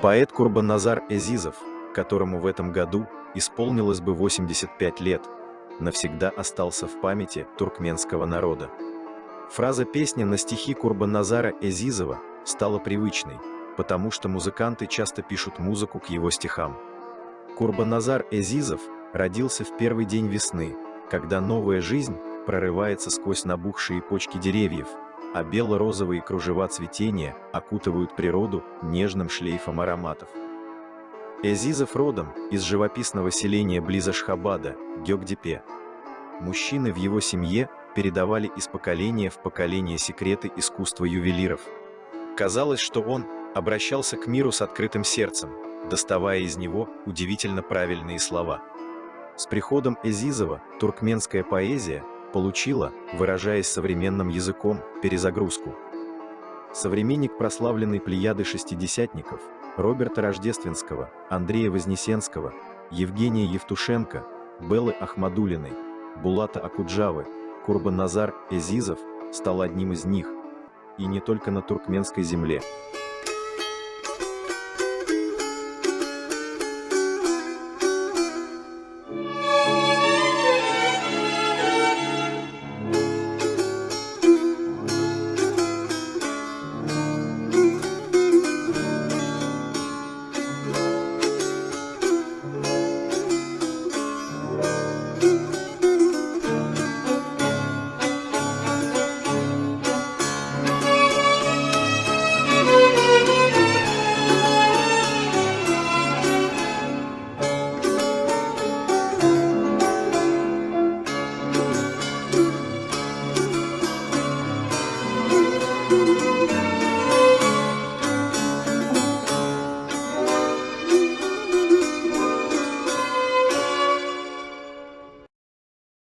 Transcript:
Поэт Курбанназар Эзизов, которому в этом году исполнилось бы 85 лет, навсегда остался в памяти туркменского народа. Фраза песни на стихи Курбанназара Эзизова стала привычной, потому что музыканты часто пишут музыку к его стихам. Курбанназар Эзизов родился в первый день весны, когда новая жизнь прорывается сквозь набухшие почки деревьев, а бело-розовые кружева цветения окутывают природу нежным шлейфом ароматов. Эзизов родом из живописного селения близ Ашхабада, Гёкдепе. Мужчины в его семье передавали из поколения в поколение секреты искусства ювелиров. Казалось, что он обращался к миру с открытым сердцем, доставая из него удивительно правильные слова. С приходом Эзизова туркменская поэзия получила, выражаясь современным языком, перезагрузку. Современник прославленной плеяды шестидесятников Роберта Рождественского, Андрея Вознесенского, Евгения Евтушенко, Беллы Ахмадуллиной, Булата Акуджавы, Курбанназар Эзизов стал одним из них, и не только на туркменской земле.